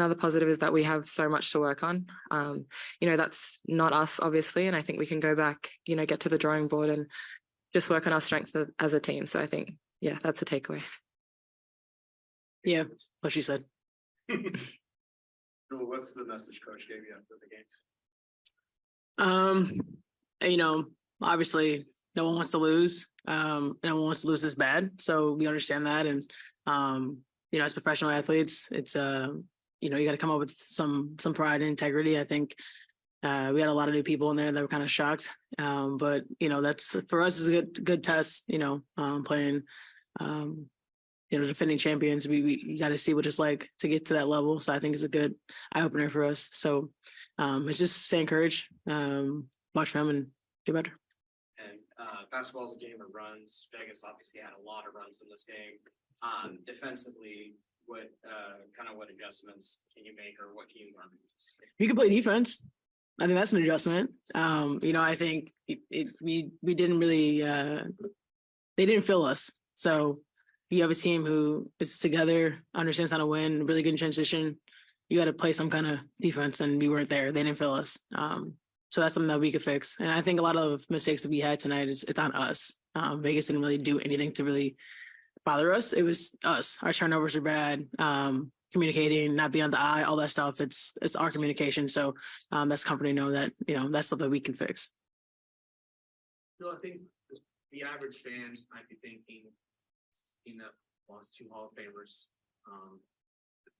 another positive is that we have so much to work on. That's not us, obviously, and I think we can go back, get to the drawing board and just work on our strengths as a team. So I think, that's a takeaway. Yeah, what she said. What's the message coach gave you after the game? Obviously no one wants to lose. No one wants to lose this bad. So we understand that. And, as professional athletes, it's, you got to come up with some pride and integrity. I think we had a lot of new people in there that were kind of shocked. But, that's for us is a good test, playing, defending champions. We got to see what it's like to get to that level. So I think it's a good eye opener for us. So it's just stay encouraged, watch them and get better. And basketball is a game of runs. Vegas obviously had a lot of runs in this game. Defensively, what adjustments can you make, or what can you learn? You can play defense. I think that's an adjustment. I think we didn't really they didn't fill us. So you have a team who is together, understands how to win, really good in transition. You got to play some kind of defense, and we weren't there. They didn't fill us. So that's something that we could fix. And I think a lot of mistakes that we had tonight it's on us. Vegas didn't really do anything to really bother us. It was us. Our turnovers are bad. Communicating, not being on the eye, all that stuff. It's our communication. So that's comforting to know that, that's something we can fix. So I think the average fan might be thinking, that lost 2 Hall of Famers,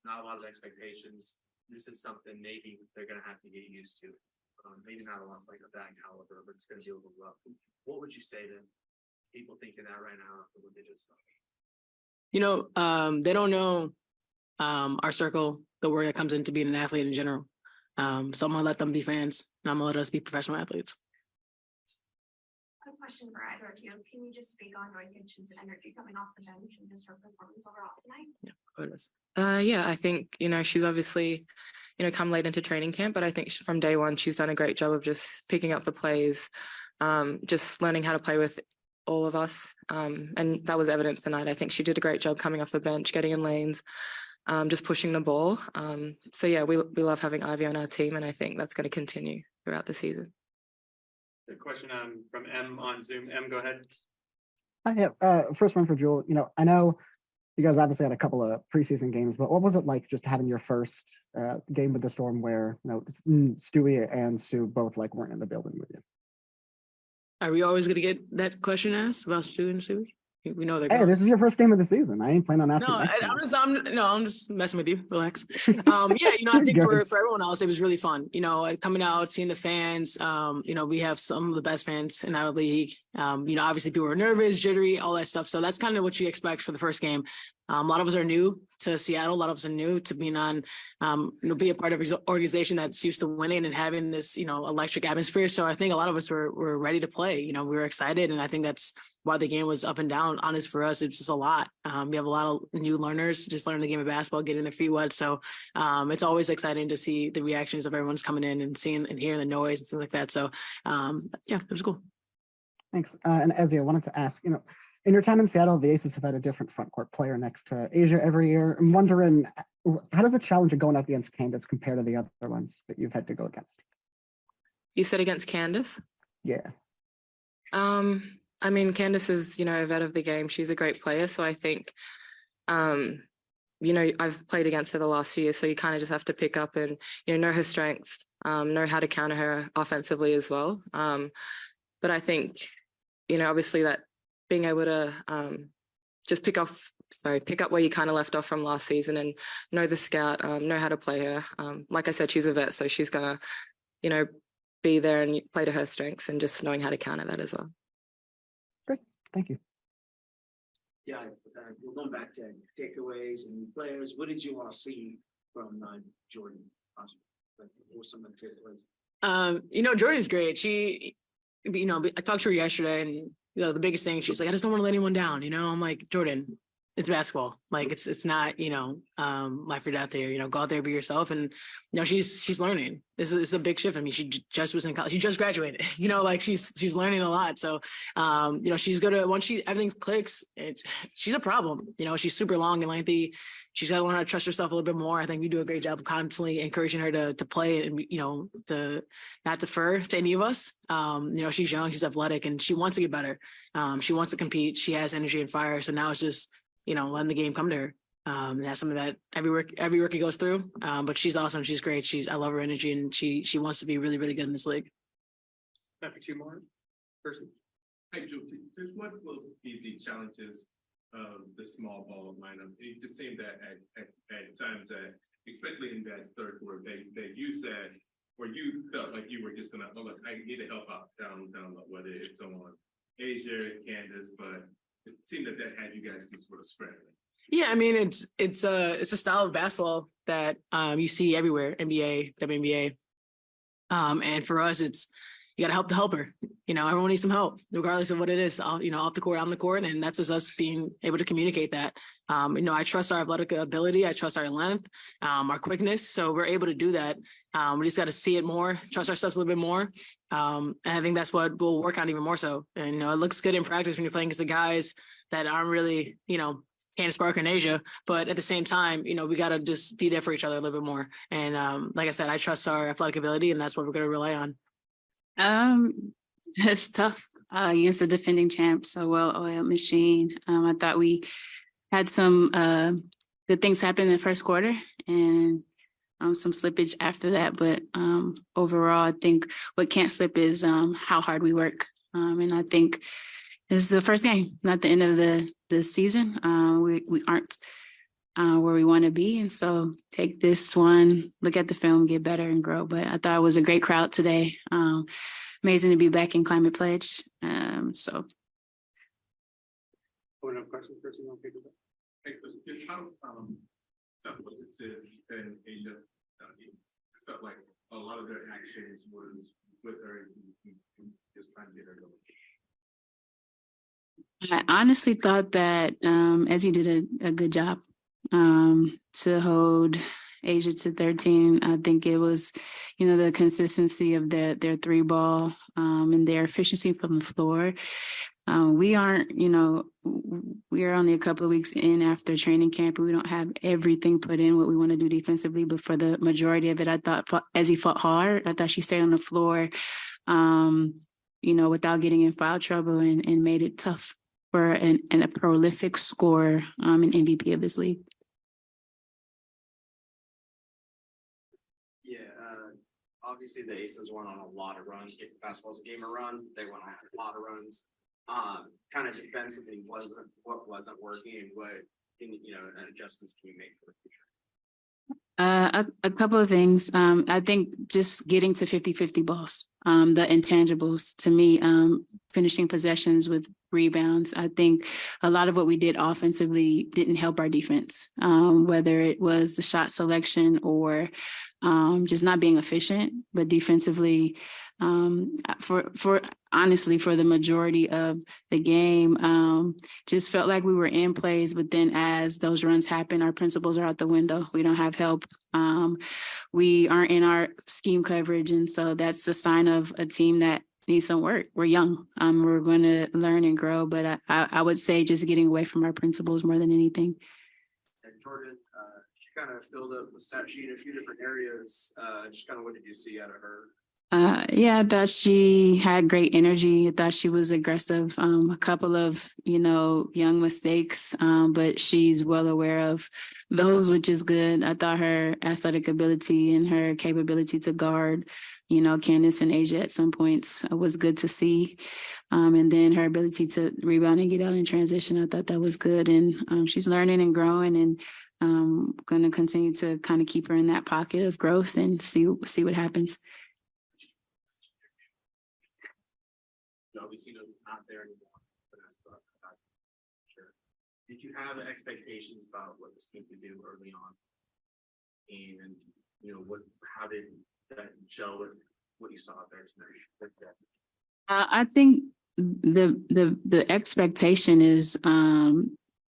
not a lot of expectations. This is something maybe they're going to have to get used to. Maybe not a loss like a that caliber, but it's going to be a little rough. What would you say to people thinking that right now after what they just saw? They don't know our circle, the word that comes into being an athlete in general. So I'm going to let them be fans, and I'm going to let us be professional athletes. A question for either of you. Can you just speak on Roykitch's energy coming off the bench and just her performance overall tonight? I think, she's obviously, come late into training camp, but I think from day one, she's done a great job of just picking up the plays, just learning how to play with all of us. And that was evident tonight. I think she did a great job coming off the bench, getting in lanes, just pushing the ball. We love having Ivy on our team, and I think that's going to continue throughout the season. The question from M on Zoom. M, go ahead. First one for Jewel. I know you guys obviously had a couple of preseason games, but what was it like just having your first game with the Storm where, Stewie and Sue both weren't in the building with you? Are we always going to get that question asked about Stewie and Stewie? We know they're Hey, this is your first game of the season. I ain't planning on asking. I'm just messing with you. Relax. I think for everyone else, it was really fun. Coming out, seeing the fans. We have some of the best fans in our league. Obviously people were nervous, jittery, all that stuff. So that's kind of what you expect for the first game. A lot of us are new to Seattle. A lot of us are new to being on, be a part of an organization that's used to winning and having this, electric atmosphere. So I think a lot of us were ready to play. We were excited, and I think that's why the game was up and down. Honest, for us, it's just a lot. We have a lot of new learners just learning the game of basketball, getting their feet wet. So it's always exciting to see the reactions of everyone's coming in and seeing and hearing the noise and things like that. So it was cool. Thanks. And Ezzy, I wanted to ask, in your time in Seattle, the Aces have had a different front court player next to Asia every year. I'm wondering, how does the challenge of going up against Candace compare to the other ones that you've had to go against? You said against Candace? Yeah. Candace is, a vet of the game. She's a great player. So I think, I've played against her the last few years. So you kind of just have to pick up and, know her strengths, know how to counter her offensively as well. But I think, obviously that being able to just pick up where you kind of left off from last season and know the scout, know how to play her. Like I said, she's a vet, so she's going to, be there and play to her strengths and just knowing how to counter that as well. Great. Thank you. Yeah, we're going back to takeaways and players. What did you all see from Jordan? What were some of the takeaways? Jordan's great. She, I talked to her yesterday, and the biggest thing, she's like, I just don't want to let anyone down. I'm like, Jordan, it's basketball. Like it's not, life or death there, go out there, be yourself. And, she's learning. This is a big shift. I mean, she just was in college. She just graduated, like she's learning a lot. So, she's gonna, once everything clicks, she's a problem. She's super long and lengthy. She's got to learn how to trust herself a little bit more. I think we do a great job of constantly encouraging her to play and, to not defer to any of us. She's young, she's athletic, and she wants to get better. She wants to compete. She has energy and fire. So now it's just, letting the game come to her. And that's something that every rookie goes through. But she's awesome. She's great. I love her energy, and she wants to be really, really good in this league. Time for two more. Person. Hey, Drew, just what will be the challenges of the small ball lineup? It just seemed that at times that, especially in that third quarter, that you said, or you felt like you were just gonna, oh look, I need to help out down, whether it's on Asia, Candace, but it seemed that had you guys just sort of scrambling. Yeah, I mean, it's a style of basketball that you see everywhere, NBA, WNBA. And for us, you got to help the helper. Everyone needs some help, regardless of what it is, off the court, on the court. And that's just us being able to communicate that. I trust our athletic ability. I trust our length, our quickness. So we're able to do that. We just got to see it more, trust ourselves a little bit more. And I think that's what we'll work on even more so. And, it looks good in practice when you're playing against the guys that aren't really, Candace Parker in Asia, but at the same time, we got to just be there for each other a little bit more. And like I said, I trust our athletic ability, and that's what we're going to rely on. It's tough against the defending champ, so well-oiled machine. I thought we had some good things happen in the first quarter, and some slippage after that. But overall, I think what can't slip is how hard we work. And I think it's the first game, not the end of the season. We aren't where we want to be. And so take this one, look at the film, get better and grow. But I thought it was a great crowd today. Amazing to be back in Climate Pledge. So. One other question, person, I'll pick it up. Hey, just how tough was it to defend Asia? It felt like a lot of their actions was with her and just trying to get her going. I honestly thought that Ezzy did a good job to hold Asia to 13. I think it was, the consistency of their three ball and their efficiency from the floor. We aren't, we are only a couple of weeks in after training camp, and we don't have everything put in what we want to do defensively. But for the majority of it, I thought Ezzy fought hard. I thought she stayed on the floor, without getting in foul trouble and made it tough for a prolific scorer, an MVP of this league. Yeah, obviously the Aces went on a lot of runs. Basketball's a game of runs. They went on a lot of runs. Kind of defensively wasn't working, and what adjustments can you make for the future? A couple of things. I think just getting to 50-50 balls, the intangibles to me, finishing possessions with rebounds. I think a lot of what we did offensively didn't help our defense, whether it was the shot selection or just not being efficient, but defensively, for honestly, for the majority of the game, just felt like we were in plays, but then as those runs happen, our principles are out the window. We don't have help. We aren't in our scheme coverage. And so that's the sign of a team that needs some work. We're young. We're going to learn and grow, but I would say just getting away from our principles more than anything. And Jordan, she kind of filled up the stat sheet in a few different areas. Just kind of what did you see out of her? Yeah, I thought she had great energy. I thought she was aggressive. A couple of, young mistakes, but she's well aware of those, which is good. I thought her athletic ability and her capability to guard, Candace and Asia at some points was good to see. And then her ability to rebound and get out in transition, I thought that was good. And she's learning and growing, and going to continue to kind of keep her in that pocket of growth and see what happens. Obviously, not there anymore. But that's sure. Did you have expectations about what this team could do early on? And how did that gel with what you saw out there tonight? I think the expectation is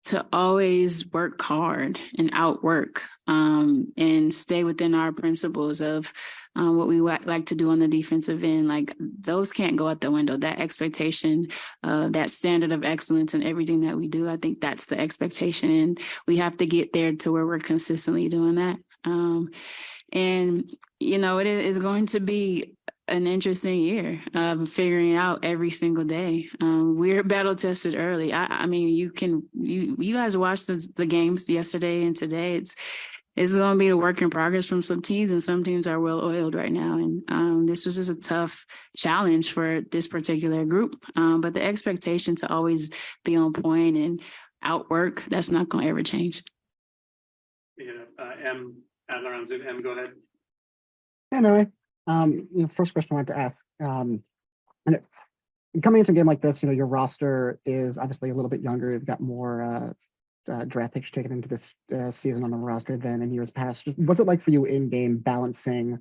to always work hard and outwork, and stay within our principles of what we like to do on the defensive end. Like those can't go out the window. That expectation, that standard of excellence in everything that we do, I think that's the expectation. And we have to get there to where we're consistently doing that. And, it is going to be an interesting year of figuring out every single day. We're battle tested early. I mean, you guys watched the games yesterday and today. It's going to be a work in progress from some teams, and some teams are well oiled right now. And this was just a tough challenge for this particular group. But the expectation to always be on point and outwork, that's not going to ever change. Adler on Zoom. Go ahead. Yeah, no, first question I wanted to ask, and coming into a game like this, your roster is obviously a little bit younger. You've got more draft picks taken into this season on the roster than in years past. What's it like for you in game balancing,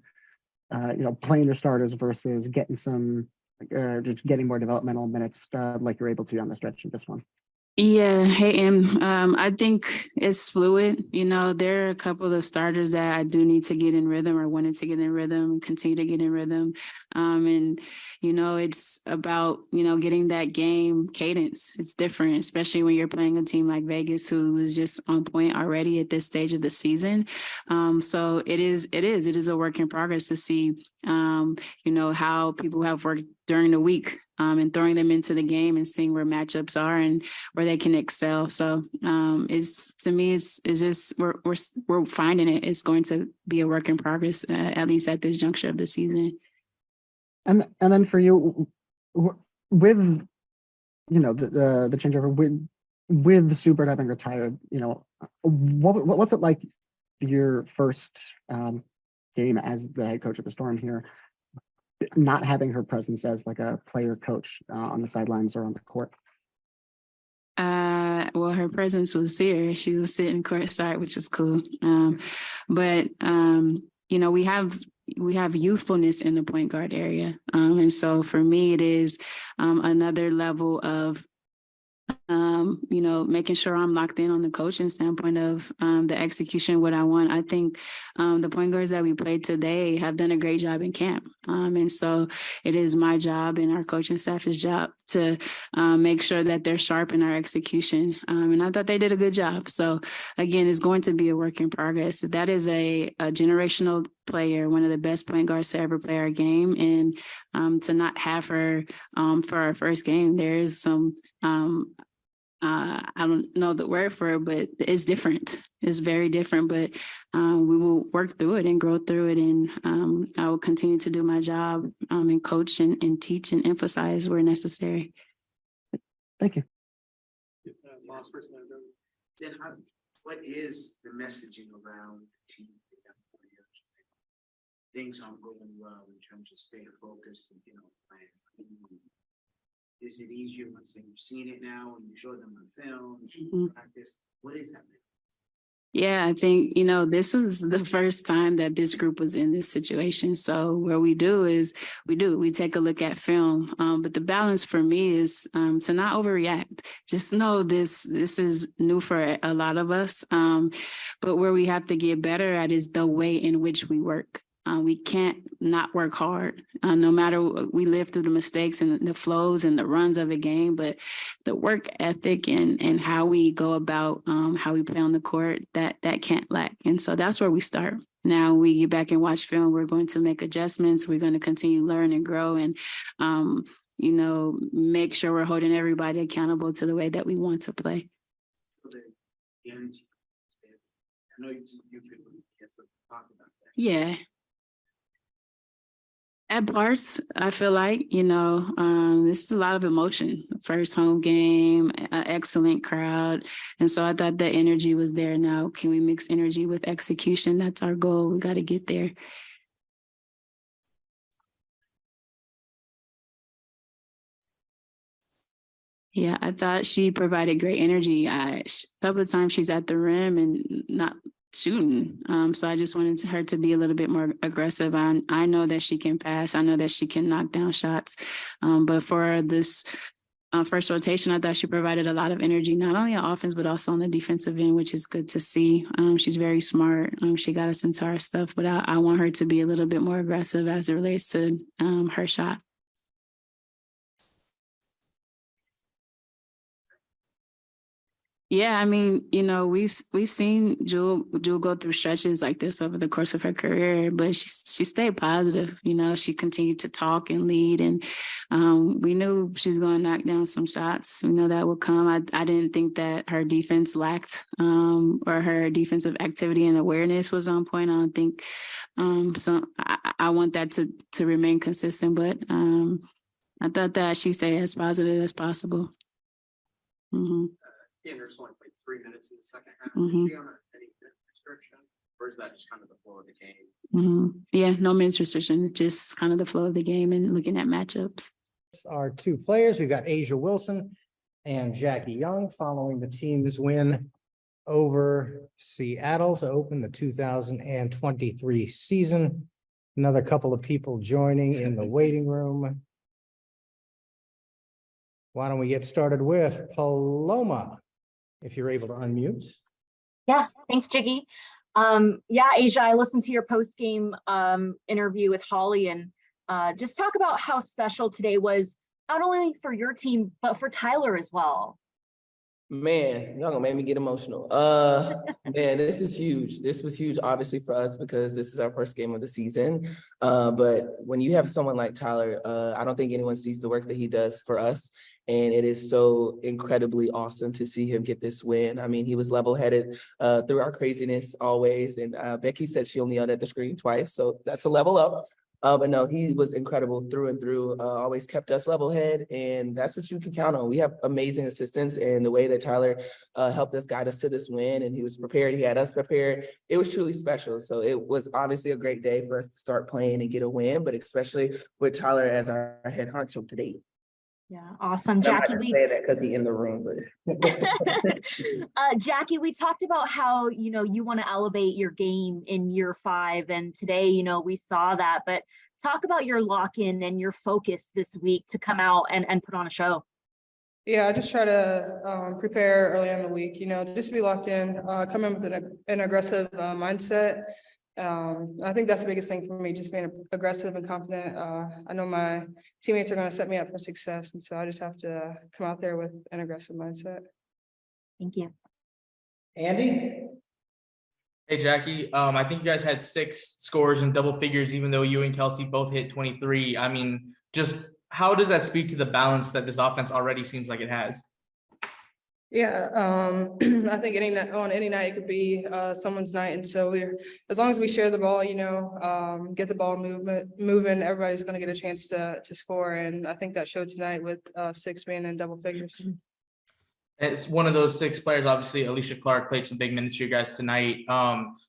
playing your starters versus getting just getting more developmental minutes like you're able to on the stretch of this one? Yeah, hey, I think it's fluid. There are a couple of starters that I do need to get in rhythm or wanted to get in rhythm and continue to get in rhythm. And, it's about, getting that game cadence. It's different, especially when you're playing a team like Vegas, who is just on point already at this stage of the season. So it is a work in progress to see, how people have worked during the week. And throwing them into the game and seeing where matchups are and where they can excel. So it's just we're finding it. It's going to be a work in progress, at least at this juncture of the season. And then for you, with the changeover with Super having retired, what's it like your first game as the head coach of the Storm here? Not having her presence as like a player coach on the sidelines or on the court? Well, her presence was there. She was sitting courtside, which was cool. But we have youthfulness in the point guard area. And so for me, it is another level of making sure I'm locked in on the coaching standpoint of the execution, what I want. I think the point guards that we played today have done a great job in camp. And so it is my job and our coaching staff's job to make sure that they're sharp in our execution. And I thought they did a good job. So again, it's going to be a work in progress. That is a generational player, one of the best point guards to ever play our game. And to not have her for our first game, there is some I don't know the word for it, but it's different. It's very different, but we will work through it and grow through it. And I will continue to do my job and coach and teach and emphasize where necessary. Thank you. Then what is the messaging around the team? Things aren't going well in terms of staying focused and, playing. Is it easier once you've seen it now and you show them on film, practice? What is that? Yeah, I think, this was the first time that this group was in this situation. So what we do is we take a look at film. But the balance for me is to not overreact. Just know this is new for a lot of us. But where we have to get better at is the way in which we work. We can't not work hard, no matter we live through the mistakes and the flows and the runs of a game, but the work ethic and how we go about how we play on the court, that can't lack. And so that's where we start. Now we get back and watch film. We're going to make adjustments. We're going to continue to learn and grow and, make sure we're holding everybody accountable to the way that we want to play. I know you could talk about that. Yeah. At parts, I feel like, this is a lot of emotion. First home game, excellent crowd. And so I thought the energy was there. Now, can we mix energy with execution? That's our goal. We got to get there. Yeah, I thought she provided great energy. A couple of times she's at the rim and not shooting. So I just wanted her to be a little bit more aggressive. I know that she can pass. I know that she can knock down shots. But for this first rotation, I thought she provided a lot of energy, not only on offense, but also on the defensive end, which is good to see. She's very smart. She got us into our stuff, but I want her to be a little bit more aggressive as it relates to her shot. Yeah, I mean, you know, we've seen Jewel go through stretches like this over the course of her career, but she stayed positive. You know, she continued to talk and lead, and we knew she's going to knock down some shots. We know that would come. I didn't think that her defense lacked, or her defensive activity and awareness was on point. I don't think so. I want that to remain consistent, but I thought that she stayed as positive as possible. Mm-hmm. Anders only played 3 minutes in the second half. Mhm. Is she on any minute restriction, or is that just kind of the flow of the game? Yeah, no minutes restriction, just kind of the flow of the game and looking at matchups. Our two players, we've got Asia Wilson and Jackie Young following the team's win over Seattle to open the 2023 season. Another couple of people joining in the waiting room. Why don't we get started with Paloma, if you're able to unmute. Yeah, thanks, Jiggy. Yeah, Asia, I listened to your post-game interview with Holly, and just talk about how special today was, not only for your team, but for Tyler as well. Man, y'all gonna make me get emotional. Man, this is huge. This was huge, obviously, for us because this is our first game of the season. But when you have someone like Tyler, I don't think anyone sees the work that he does for us. And it is so incredibly awesome to see him get this win. I mean, he was level-headed through our craziness always. And Becky said she only yelled at the screen twice, so that's a level up. But no, he was incredible through and through, always kept us level-headed, and that's what you can count on. We have amazing assistants, and the way that Tyler helped us guide us to this win, and he was prepared, he had us prepared, it was truly special. So it was obviously a great day for us to start playing and get a win, but especially with Tyler as our head honcho today. Yeah, awesome. Jackie, I'm not saying that because he's in the room, but Jackie, we talked about how, you know, you want to elevate your game in year 5. And today, you know, we saw that, but talk about your lock-in and your focus this week to come out and put on a show. Yeah, I just try to prepare early in the week, you know, just be locked in, come in with an aggressive mindset. I think that's the biggest thing for me, just being aggressive and confident. I know my teammates are going to set me up for success, and so I just have to come out there with an aggressive mindset. Thank you. Andy? Hey, Jackie. I think you guys had 6 scores in double figures, even though you and Kelsey both hit 23. I mean, just how does that speak to the balance that this offense already seems like it has? Yeah, I think on any night it could be someone's night, and so as long as we share the ball, you know, get the ball moving, everybody's going to get a chance to score, and I think that showed tonight with 6 being in double figures. It's one of those 6 players. Obviously, Alicia Clark played some big minutes for you guys tonight.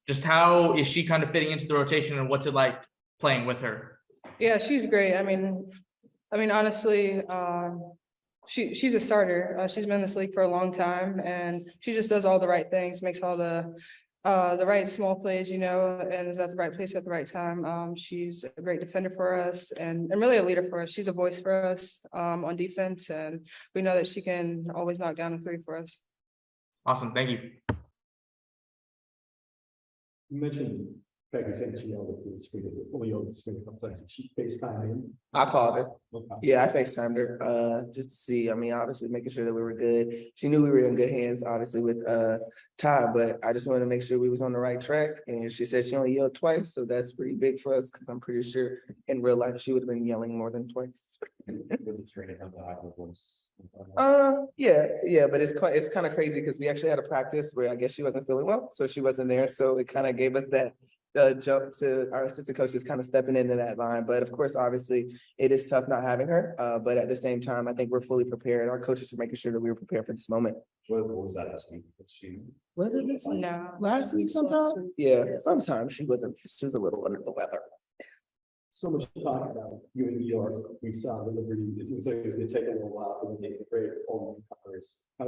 Just how is she kind of fitting into the rotation, and what's it like playing with her? Yeah, she's great. I mean, honestly, she's a starter. She's been in this league for a long time, and she just does all the right things, makes all the right small plays, you know, and is at the right place at the right time. She's a great defender for us and really a leader for us. She's a voice for us on defense, and we know that she can always knock down a 3 for us. Awesome. Thank you. You mentioned Becky said she yelled at the screen, only yelled at the screen a couple times. She FaceTime in. I called her. Okay. Yeah, I FaceTimed her just to see. I mean, obviously making sure that we were good. She knew we were in good hands, obviously, with Ty, but I just wanted to make sure we was on the right track. And she said she only yelled twice, so that's pretty big for us because I'm pretty sure in real life she would have been yelling more than twice. Yeah, but it's kind of crazy because we actually had a practice where I guess she wasn't feeling well, so she wasn't there. So it kind of gave us that jump to our assistant coaches kind of stepping into that line. But of course, obviously, it is tough not having her. But at the same time, I think we're fully prepared. Our coaches are making sure that we were prepared for this moment. What was that last week? Was it this week? No. Last week sometime? Yeah, sometimes she was a little under the weather. So much talk about you in New York. We saw the Liberty. It was like it was going to take a little while for them to get great home covers. How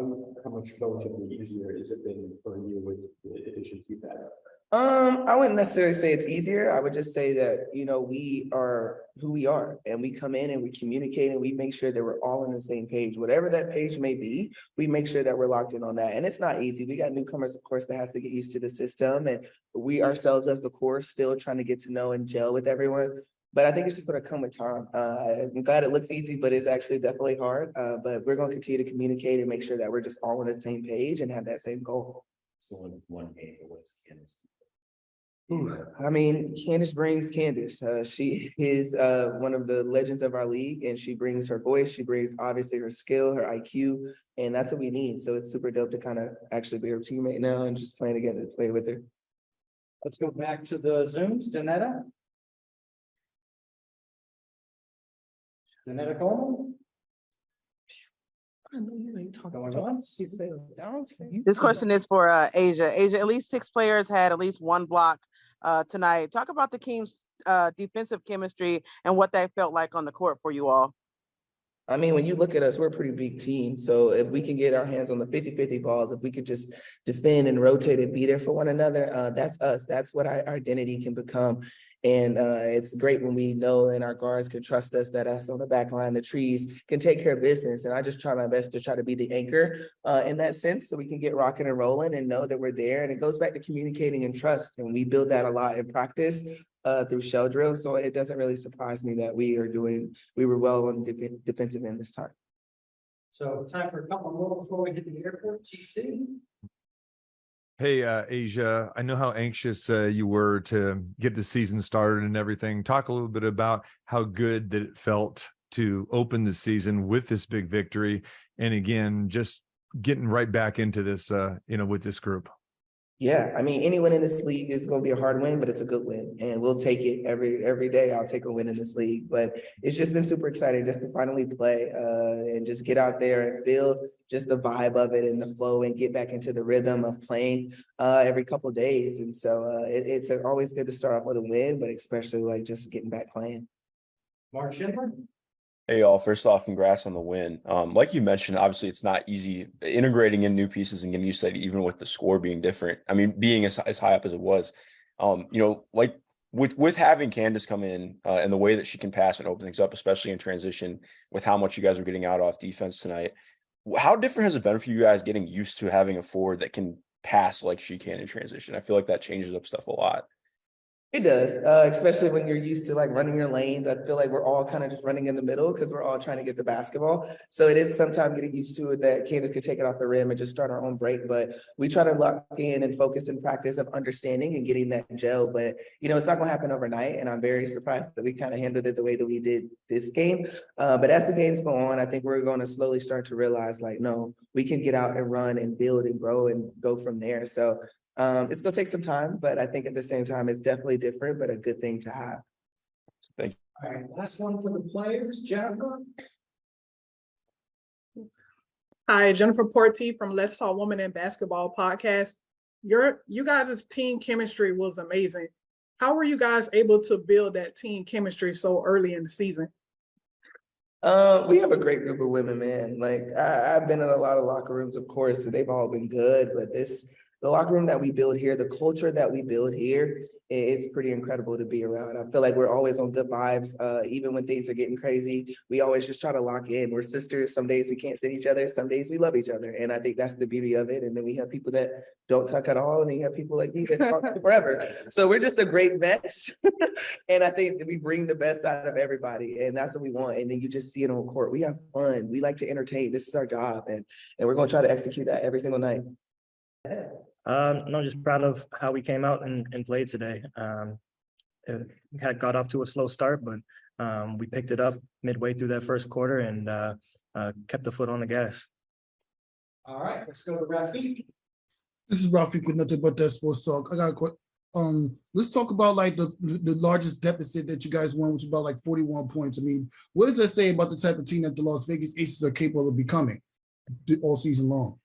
much relatively easier has it been for you with the additions you've had? I wouldn't necessarily say it's easier. I would just say that, we are who we are and we come in and we communicate and we make sure that we're all on the same page. Whatever that page may be, we make sure that we're locked in on that. And it's not easy. We got newcomers, of course, that has to get used to the system. And we ourselves as the core still trying to get to know and gel with everyone. But I think it's just going to come with time. I'm glad it looks easy, but it's actually definitely hard. But we're going to continue to communicate and make sure that we're just all on the same page and have that same goal. So one game, what's Candace? I mean, Candace brings Candace. She is one of the legends of our league, and she brings her voice. She brings obviously her skill, her IQ, and that's what we need. So it's super dope to kind of actually be her teammate now and just playing together to play with her. Let's go back to the Zooms. Danetta? Danetta Coleman? I know you ain't talking Going about once? This question is for Asia. Asia, at least 6 players had at least 1 block tonight. Talk about the team's defensive chemistry and what that felt like on the court for you all. I mean, when you look at us, we're a pretty big team. So if we can get our hands on the 50-50 balls, if we could just defend and rotate and be there for one another, that's us. That's what our identity can become. And it's great when we know and our guards can trust us, that us on the back line, the trees can take care of business. And I just try my best to try to be the anchor in that sense, so we can get rocking and rolling and know that we're there. And it goes back to communicating and trust. And we build that a lot in practice through shell drills. So it doesn't really surprise me that we were well on the defensive end this time. So time for a couple more before we hit the airport. TC? Hey, Asia, I know how anxious you were to get the season started and everything. Talk a little bit about how good that it felt to open the season with this big victory. And again, just getting right back into this, with this group. Yeah, I mean, any win in this league is going to be a hard win, but it's a good win, and we'll take it every day. I'll take a win in this league, but it's just been super exciting just to finally play and just get out there and feel just the vibe of it and the flow and get back into the rhythm of playing every couple of days. And so it's always good to start off with a win, but especially like just getting back playing. Mark Schindler? Hey, y'all. First off, congrats on the win. Like you mentioned, obviously it's not easy integrating in new pieces and getting used to it, even with the score being different. I mean, being as high up as it was, like with having Candace come in and the way that she can pass and open things up, especially in transition, with how much you guys are getting out off defense tonight. How different has it been for you guys getting used to having a forward that can pass like she can in transition? I feel like that changes up stuff a lot. It does, especially when you're used to like running your lanes. I feel like we're all kind of just running in the middle because we're all trying to get the basketball. So it is sometimes getting used to it that Candace could take it off the rim and just start our own break. But we try to lock in and focus and practice of understanding and getting that gel. But, it's not going to happen overnight. And I'm very surprised that we kind of handled it the way that we did this game. But as the games go on, I think we're going to slowly start to realize like, no, we can get out and run and build and grow and go from there. So it's going to take some time, but I think at the same time, it's definitely different, but a good thing to have. Thank you. All right, last one for the players, Jennifer. Hi, Jennifer Porty from Let's Talk Women in Basketball podcast. You guys' team chemistry was amazing. How were you guys able to build that team chemistry so early in the season? We have a great group of women, man. Like I've been in a lot of locker rooms, of course, and they've all been good, but the locker room that we build here, the culture that we build here, it's pretty incredible to be around. I feel like we're always on good vibes. Even when things are getting crazy, we always just try to lock in. We're sisters. Some days we can't stand each other. Some days we love each other. And I think that's the beauty of it. And then we have people that don't talk at all. And then you have people like me that talk forever. So we're just a great mesh. And I think that we bring the best out of everybody. And that's what we want. And then you just see it on court. We have fun. We like to entertain. This is our job. And we're going to try to execute that every single night. No, just proud of how we came out and played today. It had got off to a slow start, but we picked it up midway through that first quarter and kept the foot on the gas. All right, let's go to Rafi. This is Rafi with Nothing But That Sports Talk. I got a question. Let's talk about like the largest deficit that you guys won, which is about like 41 points. I mean, what does that say about the type of team that the Las Vegas Aces are capable of becoming all season long?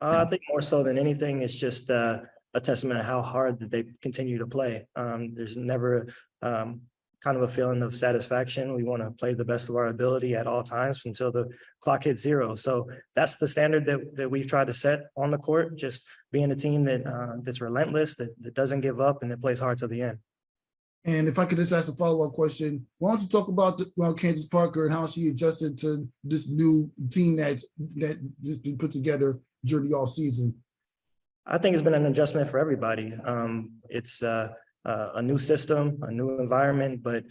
I think more so than anything, it's just a testament of how hard that they continue to play. There's never kind kind of a feeling of satisfaction. We want to play the best of our ability at all times until the clock hits zero. So that's the standard that we've tried to set on the court, just being a team that's relentless, that doesn't give up, and that plays hard to the end. And if I could just ask a follow-up question, why don't you talk about Kansas Parker and how she adjusted to this new team that just been put together during the offseason? I think it's been an adjustment for everybody. It's a new system, a new environment, but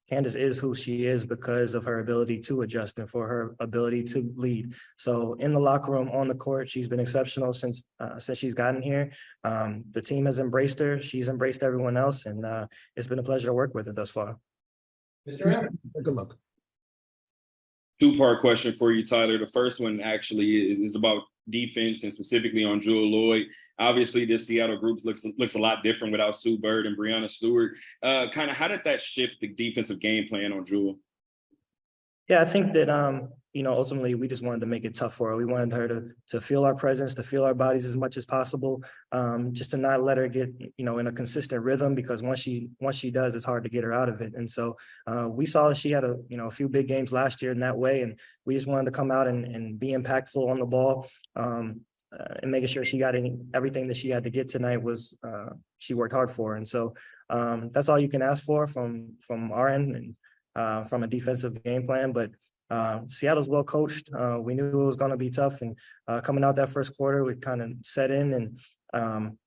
Candace is who she is because of her ability to adjust and for her ability to lead. So in the locker room, on the court, she's been exceptional since she's gotten here. The team has embraced her. She's embraced everyone else, and it's been a pleasure to work with her thus far. Good luck. Two-part question for you, Tyler. The first one actually is about defense and specifically on Jewell Loyd. Obviously, this Seattle group looks a lot different without Sue Bird and Brianna Stewart. Kind of how did that shift the defensive game plan on Jewell? Yeah, I think that ultimately we just wanted to make it tough for her. We wanted her to feel our presence, to feel our bodies as much as possible, just to not let her get in a consistent rhythm, because once she does, it's hard to get her out of it. And so we saw she had a few big games last year in that way, and we just wanted to come out and be impactful on the ball, and making sure she got everything that she had to get tonight was she worked hard for. And so that's all you can ask for from our end and from a defensive game plan. But Seattle's well coached. We knew it was going to be tough, and coming out that first quarter, we kind of set in. And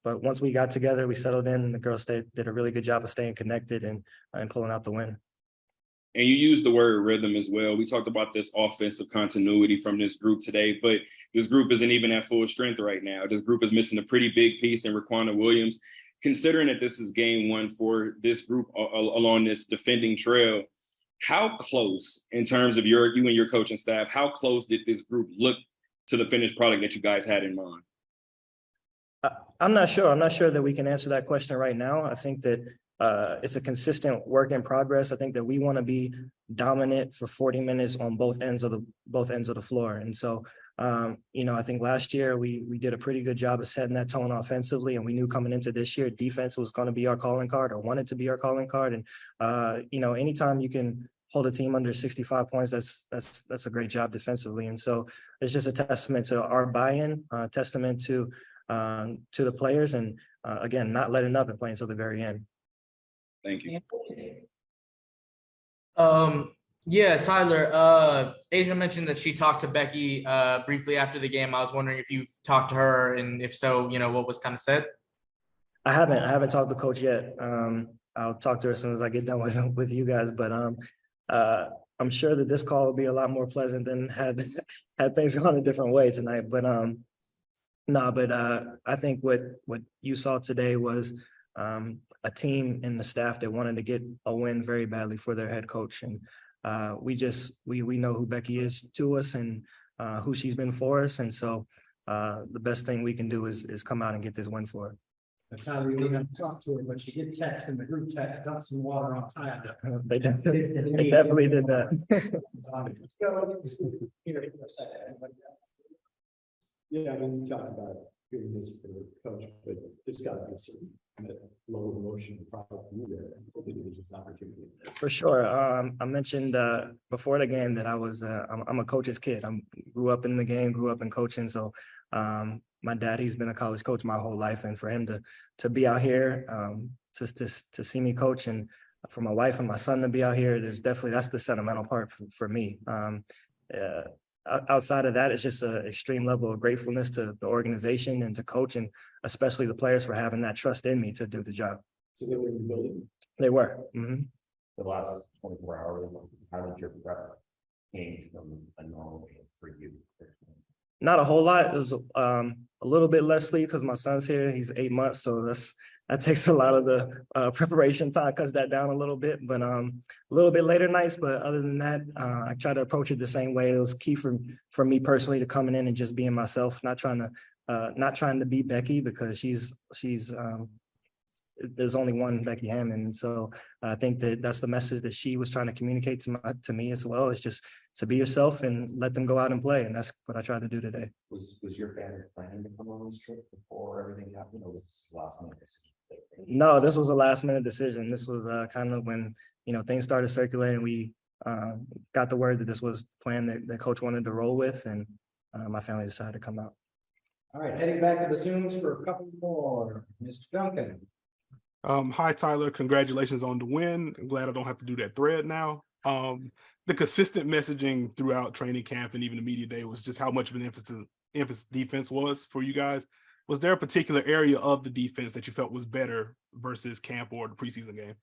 but once we got together, we settled in, and the girls did a really good job of staying connected and pulling out the win. And you used the word rhythm as well. We talked about this offensive continuity from this group today, but this group isn't even at full strength right now. This group is missing a pretty big piece in Raquana Williams. Considering that this is game one for this group along this defending trail, how close, in terms of you and your coaching staff, how close did this group look to the finished product that you guys had in mind? I'm not sure. I'm not sure that we can answer that question right now. I think that it's a consistent work in progress. I think that we want to be dominant for 40 minutes on both ends of the floor. And so, I think last year we did a pretty good job of setting that tone offensively, and we knew coming into this year, defense was going to be our calling card, or wanted to be our calling card. And, anytime you can hold a team under 65 points, that's a great job defensively. And so it's just a testament to our buy-in, testament to the players, and again, not letting up and playing until the very end. Thank you. Yeah, Tyler, Asia mentioned that she talked to Becky briefly after the game. I was wondering if you've talked to her, and if so, what was kind of said? I haven't talked to Coach yet. I'll talk to her as soon as I get done with you guys, but I'm sure that this call will be a lot more pleasant than had things gone a different way tonight. But I think what you saw today was a team and the staff that wanted to get a win very badly for their head coach. And we know who Becky is to us, and who she's been for us. And so the best thing we can do is come out and get this win for her. Tyler, you didn't have to talk to her, but she did text in the group text, got some water on time. They definitely did that. Yeah, I mean, you talked about doing this for the coach, but there's got to be a certain low emotion product from you there. Just opportunity. For sure. I mentioned before the game that I'm a coach's kid. I grew up in the game, grew up in coaching. So my dad, he's been a college coach my whole life, and for him to be out here, to see me coach, and for my wife and my son to be out here, that's the sentimental part for me. Outside of that, it's just an extreme level of gratefulness to the organization and to coach, and especially the players for having that trust in me to do the job. So they were in the building? They were. Mm-hmm. The last 24 hours, how did your prep change from a normal game for you? Not a whole lot. It was a little bit less sleep because my son's here. He's 8 months, so that takes a lot of the preparation time, cuts that down a little bit, but a little bit later nights. But other than that, I try to approach it the same way. It was key for me personally to coming in and just being myself, not trying to be Becky, because she's there's only one Becky Hammond. And so I think that's the message that she was trying to communicate to me as well. It's just to be yourself and let them go out and play. And that's what I tried to do today. Was your family planning to come on this trip before everything happened, or was this last minute? No, this was a last minute decision. This was kind of when, things started circulating. We got the word that this was the plan that the coach wanted to roll with, and my family decided to come out. All right, heading back to the Zooms for a couple more. Mr. Duncan. Hi, Tyler. Congratulations on the win. I'm glad I don't have to do that thread now. The consistent messaging throughout training camp and even the media day was just how much of an emphasis defense was for you guys. Was there a particular area of the defense that you felt was better versus camp or the preseason game?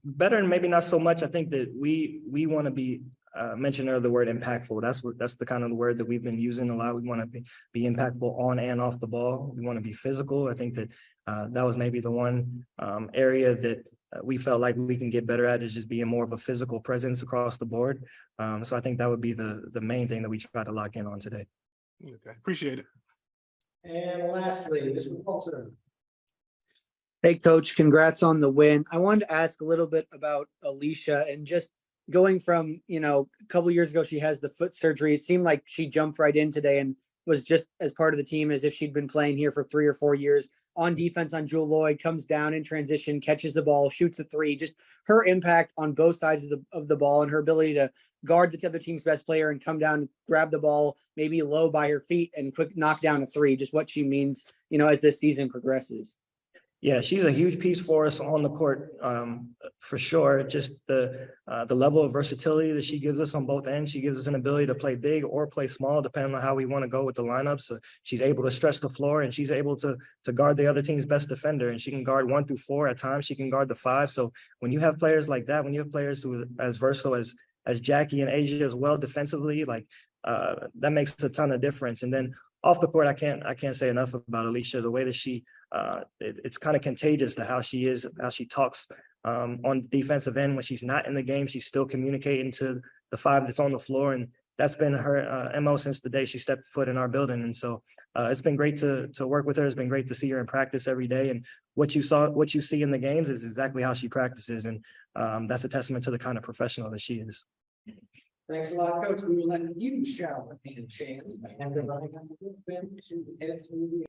Better and maybe not so much. I think that we want to be mentioned earlier the word impactful. That's the kind of the word that we've been using a lot. We want to be impactful on and off the ball. We want to be physical. I think that that was maybe the one area that we felt like we can get better at, is just being more of a physical presence across the board. So I think that would be the main thing that we try to lock in on today. Okay, appreciate it. And lastly, Mr. Paulson. Hey, Coach, congrats on the win. I wanted to ask a little bit about Alicia and just going from, a couple years ago, she has the foot surgery. It seemed like she jumped right in today and was just as part of the team as if she'd been playing here for 3 or 4 years. On defense on Jewel Lloyd, comes down in transition, catches the ball, shoots a 3. Just her impact on both sides of the ball and her ability to guard the other team's best player and come down, grab the ball, maybe low by her feet and quick knock down a 3. Just what she means, as this season progresses. Yeah, she's a huge piece for us on the court, for sure. Just the level of versatility that she gives us on both ends. She gives us an ability to play big or play small, depending on how we want to go with the lineup. So she's able to stretch the floor, and she's able to guard the other team's best defender. And she can guard 1 through 4. At times, she can guard the 5. So when you have players like that, when you have players who are as versatile as Jackie and Asia as well defensively, that makes a ton of difference. And then off the court, I can't say enough about Alicia. The way that she it's kind of contagious to how she is, how she talks on defensive end. When she's not in the game, she's still communicating to the 5 that's on the floor. And that's been her MO since the day she stepped foot in our building. And so it's been great to work with her. It's been great to see her in practice every day. And what you see in the games is exactly how she practices. And that's a testament to the kind of professional that she is. Thanks a lot, Coach. We will let you shower and change. And the running on the bench to head through the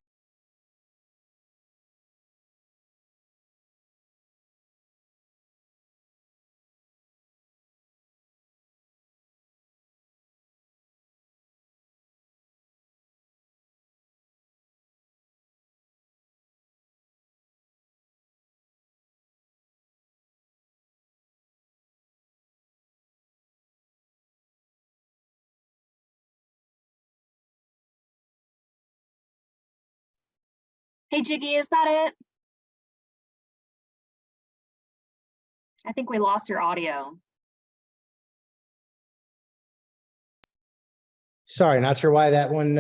Hey, Jiggy, is that it? I think we lost your audio. Sorry, not sure why that one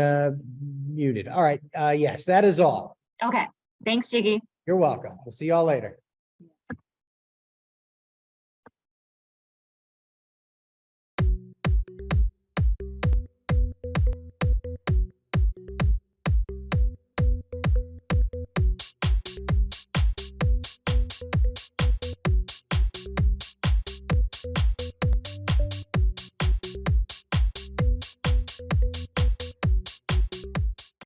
muted. All right. Yes, that is all. Okay. Thanks, Jiggy. You're welcome. We'll see y'all later.